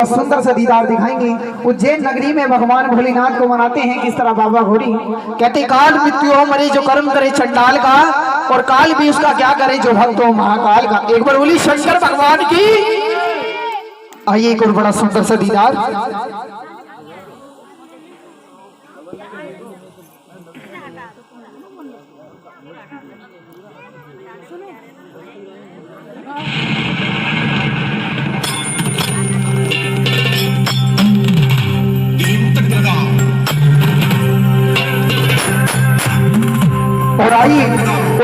सुंदर सा दीदार दिखाएंगे। उज्जैन नगरी में भगवान भोलेनाथ को मनाते हैं किस तरह बाबा घोरी कहते काल मृत्यु हो मरे जो कर्म करे चंडाल का, और काल भी उसका क्या करे जो भक्त हो महाकाल का। एक बार बोली शंकर भगवान की। आइए एक और बड़ा सुंदर सा दीदार। और आइए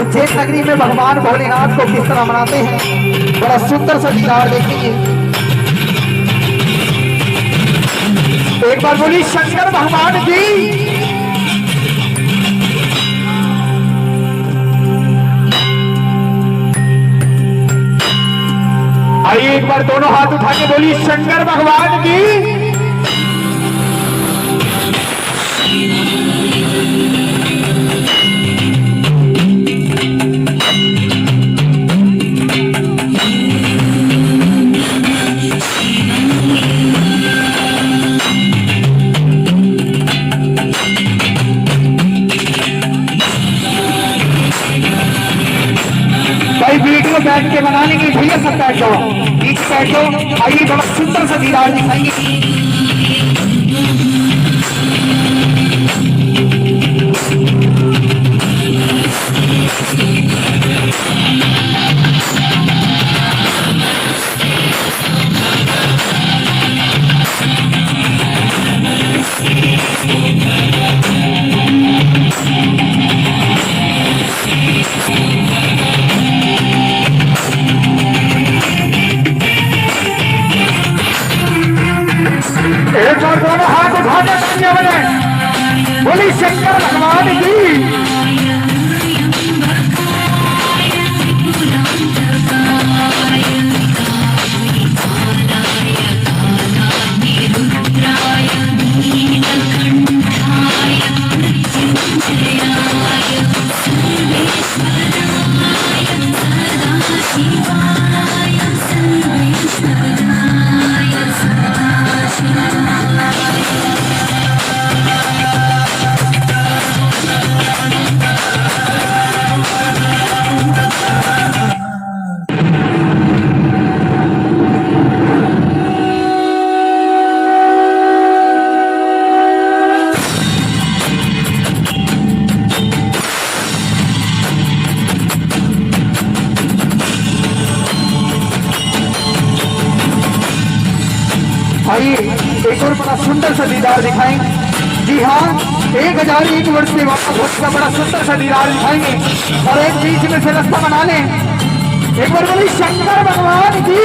उज्जैन नगरी में भगवान भोलेनाथ को किस तरह मनाते हैं, बड़ा सुंदर सा दीदार देखेंगे। एक बार बोली शंकर भगवान की। आइए एक बार दोनों हाथ उठा के बोली शंकर भगवान की। वीडियो बैठ के बना लेंगे भैया, सब बैठ जाओ, बीच बैठ जाओ। आइए बड़ा सुंदर सा दीदार दिखाएंगे। एक बार दोनों हाथ उठा के बोली शंकर भगवान की। आइए एक और बड़ा सुंदर सा दीदार दिखाएं। जी हाँ, 1001 वर्ष के वापस का बड़ा सुंदर सा दीदार दिखाएंगे और एक बीच में से रास्ता बना लें। एक बार बोली शंकर भगवान की।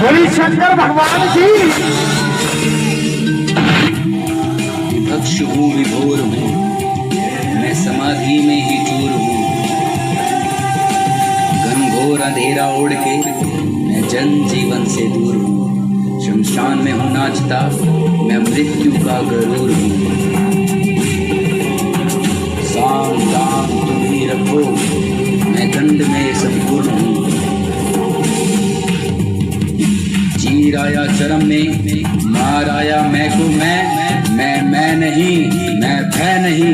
बोली शंकर भगवान की। भक्ष हूँ विभोर हूँ, मैं समाधि में ही चूर हूँ। घनघोर अंधेरा ओढ़ के मैं जन जीवन से दूर हूँ। शमशान में हूँ नाचता, मैं मृत्यु का गरूर हूँ। साम दाम तुम ही रखो, मैं दंड में संपूर्ण हूँ। चीर आया चरम में, मार आया मैं को मैं नहीं, मैं भय नहीं।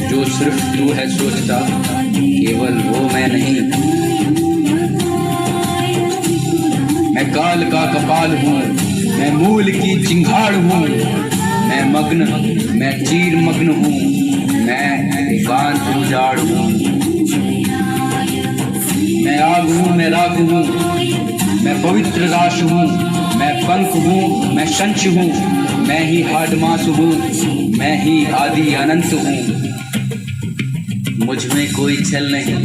जो सिर्फ तू है सोचता, केवल वो मैं नहीं। मैं काल का कपाल हूँ, मैं मूल की चिंगाड़ हूँ। मैं मग्न, मैं चीर मग्न हूँ, मैं एकांत उजाड़ हूँ। मैं आग हूँ, मैं राख हूँ, मैं पवित्र राश हूँ, मैं पंख हूँ, मैं शंच हूँ, मैं ही हाडमास हूँ, मैं ही आदि अनंत हूँ। मुझ में कोई छल नहीं,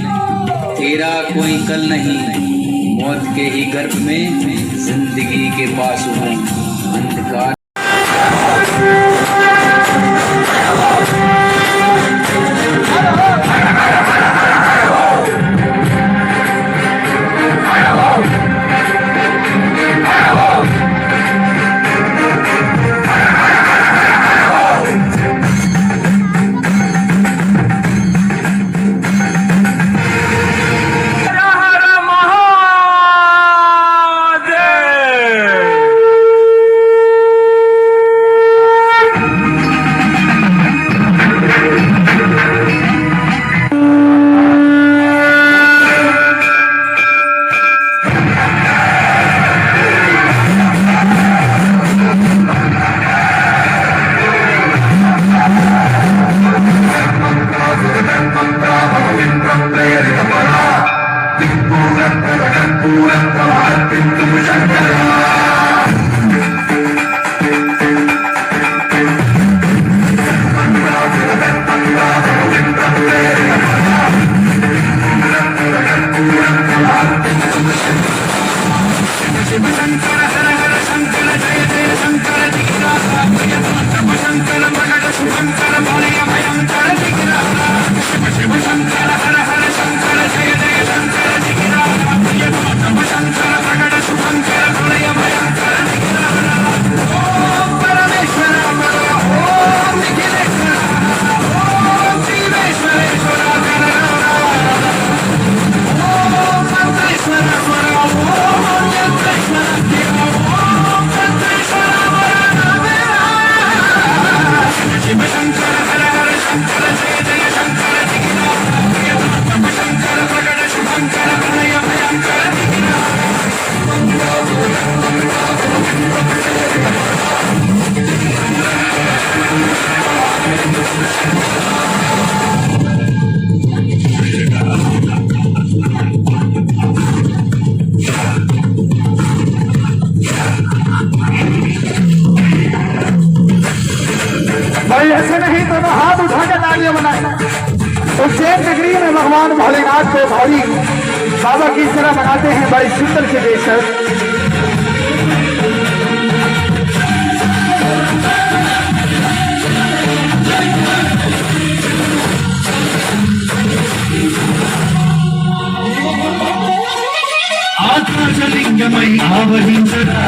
तेरा कोई कल नहीं, मौत के ही गर्भ में जिंदगी के पास हूँ। अंधकार भाई ऐसे नहीं तो हाथ उठा के तालियां बनाए। उज्जैन नगरी में भगवान भोलेनाथ को भारी बाबा की तरह मनाते हैं, बड़ी सुंदर से देश ఆకాశలింగమై ఆవహించరా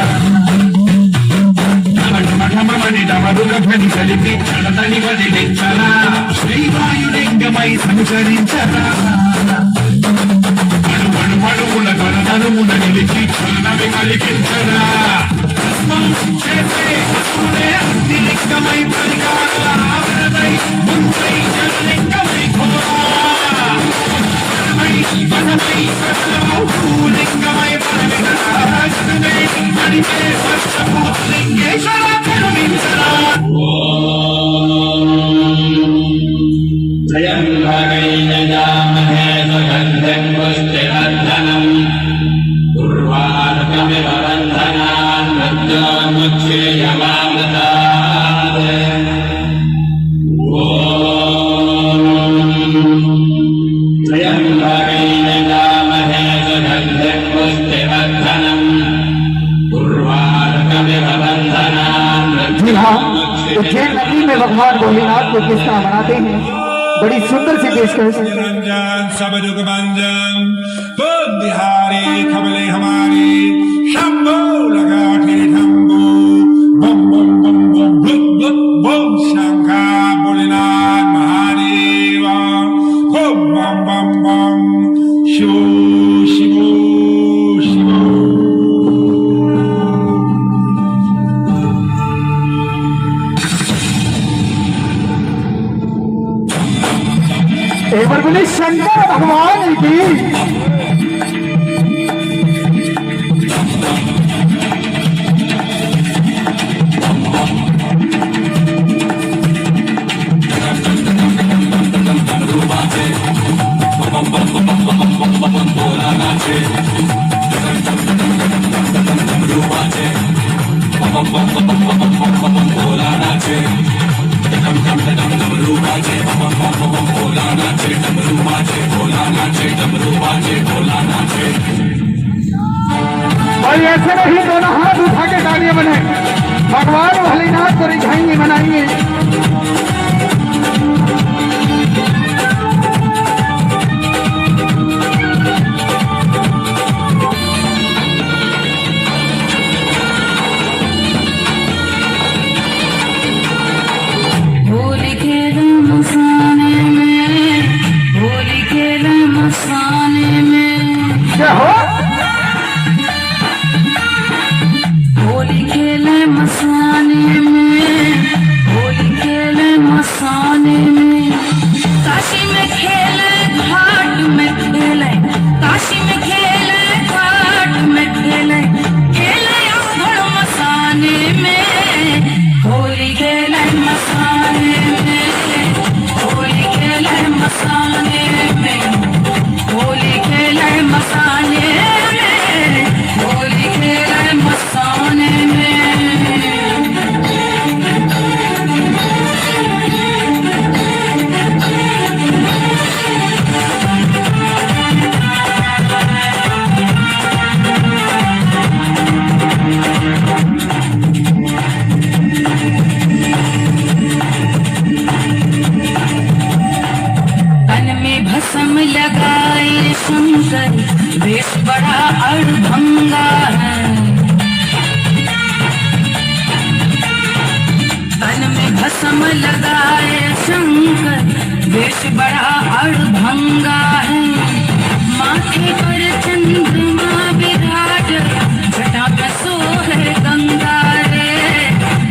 ఢమఢమమని డమరుగని కలిపి చడతని వదిలించరా శ్రీవాయులింగమై సంచరించరా అణువణువుల గణధనుమున నిలిచి చలనవి కలిగించరా చేసే అగ్నిలింగమై పరిగాల ఆవరణై ముందై జలలింగమై ఘోరా లింగమై లింగేశ్వర కరుణించరా జయం భగైనజామహే సుగంధం పుష్టివర్ధనం ఉర్వారుకమివ బంధనాన్ మృత్యోర్ముచ్యేయమామృతాత్ జయం భగైనజామహే సుగంధం పుష్టివర్ధనం ఉర్వారుకమివ బంధనాన్ जी हाँ, उज्जैन नगरी में भगवान भोलेनाथ को किस तरह मनाते हैं, बड़ी सुंदर सी पेशकश। रंजन सब दुख भंजन बुद्धिहारी खबले हमारी शंभो लगा ठम्बो बम बम बम बम बुम बुम बम शंखा भोलेनाथ महादेव बम बम बम बम शिवो शिवो शिवो। एक बार बोले शंकर भगवान की। బం బం బం బం బం బం బం బం బం బం బం బం भाई ऐसे नहीं दोनों हाथ उठा के तालियां बने भगवान भोलेनाथ को रिझाएंगे मनाएंगे। होली खेले मसाने में, होली खेले मसाने में, क्या हो होली खेले मसाने में, होली खेले मसाने में, काशी में खेले घाट में खेले, काशी में खेले घाट में खेले, खेले अवघड़ मसाने में, होली खेले मसाने में, होली खेले मसाने में, होली खेले मसाने में, होली खेले मसाने में। तन में भस्म लगाए शंकर, वेश बड़ा अड़भंगा है। तन में भस्म लगाए शंकर, वेश बड़ा अड़भंगा है। माथे पर चंद्रमा विराज, जटा पे सोहे गंगा रे,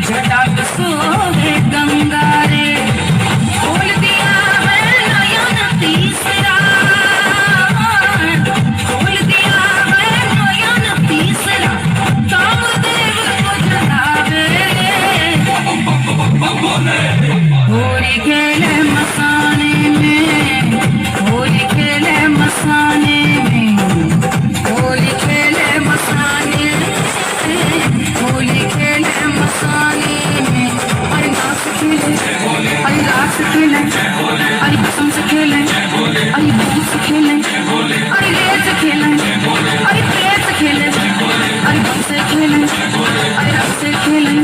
जटा पे सोहे गंगा रे। खोल दिया है नयन तीसरा, खोल दिया है नयन तीसरा, कामदेव को जगावे। होली खेले मसाने में, होली खेले मसाने में, होली खेले मसाने में, होली खेले मसाने में। अरे नाच खेले, अरे रात खेले, अरे कसम से खेले, अरे भूम से खेले, अरे रेत से खेले, अरे प्रेत से खेले, अरे बम से खेले, अरे रंग से खेले,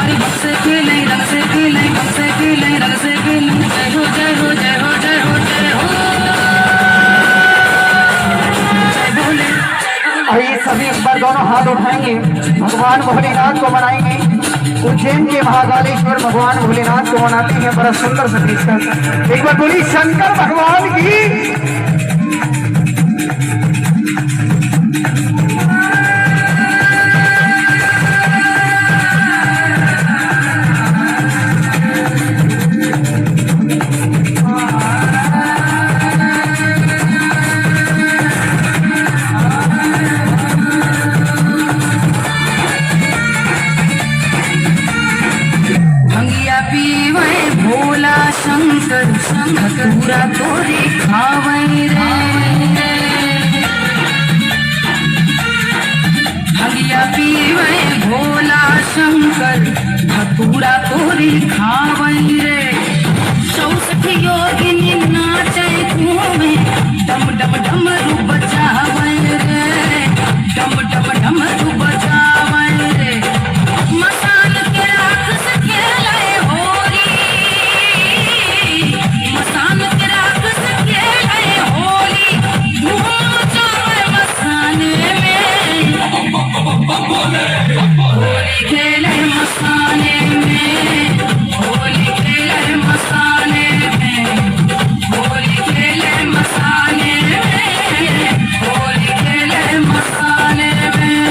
अरे बम से खेले, रंग से खेले, बम से खेले, रंग से खेले। जय हो जय हो जय हो जय हो जय हो, जय भोले। आइए सभी इस बार दोनों हाथ उठाएंगे भगवान भोलेनाथ को मनाएंगे। उज्जैन के महाकालेश्वर भगवान भोलेनाथ को मनाते हैं बड़ा सुंदर सा दृश्य। एक बार बोली शंकर भगवान की। भंगिया पीवे भोला शंकर, धतूरा तोरी खावे रे। भंगिया पीवे भोला शंकर, धतूरा तोरी खावे रे। 64 योगिनी नाचे घूमे, डम डम डमरू बजावे रे, डम डम डमरू बजावे रे। मसान के राख से खेले होली, मसान के राख से खेले होली, धूम मचावे मसाने में। होली खेले मसाने में, होली खेले मसाने में, होली खेले मसाने में, होली खेले मसाने में।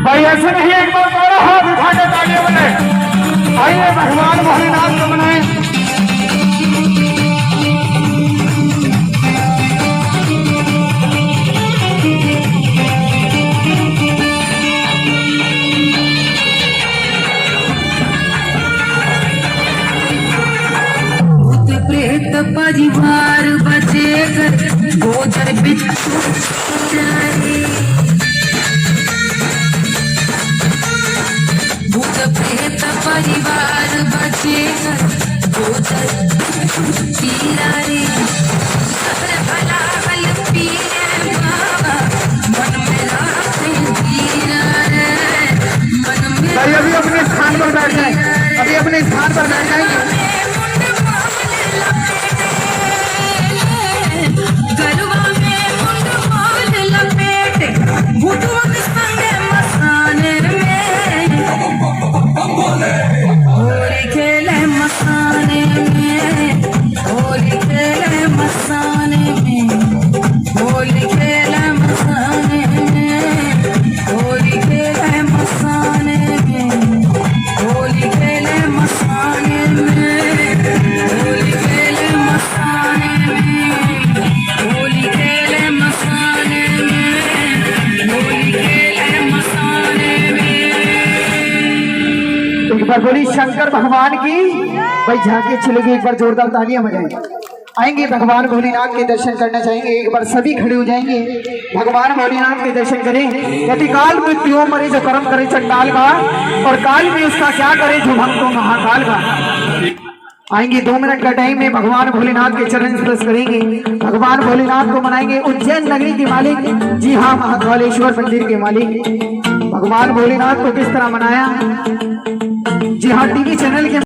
भाई ऐसे नहीं, एक बार दोनों हाथ उठा के तालियां बने। आइए भगवान भोलेनाथ को मनाएं। परिवार बचेकर गोचर बिच्छू जाए। भूत प्रेत परिवार बचेकर गोचर पीराए। सबर भला बल पीरे बाबा मन में राखे धीरा रे, मन में भाई अभी अपने स्थान पर बैठ जाए, अभी अपने स्थान पर बैठ जाएंगे। गलवा में मुंड मोल लपेटे भूतों के संगे मसाने में होली खेले मसाने में, होली खेले मसाने में, होली खेले मसाने में, होली खेले मसाने में, होली खेले मसाने में, होली खेले मसाने में, होली खेले मसाने में, होली खेले मसाने में। एक बार बोली शंकर भगवान की। भाई झांकी छिलेगी, एक बार जोरदार तालियां बजाएं। आएंगे भगवान भोलेनाथ के दर्शन करना चाहेंगे, एक बार सभी खड़े हो जाएंगे, भगवान भोलेनाथ के दर्शन करें। यदि काल मृत्यु मरे जो कर्म करे चंडाल का, और काल में उसका क्या करे जो भक्तों महाकाल का। आएंगे 2 मिनट का टाइम में भगवान भोलेनाथ के चरण स्पर्श करेंगे, भगवान भोलेनाथ को मनाएंगे उज्जैन नगरी के मालिक, जी हाँ महाकालेश्वर मंदिर के मालिक। भगवान भोलेनाथ को किस तरह मनाया, जी हाँ टीवी चैनल के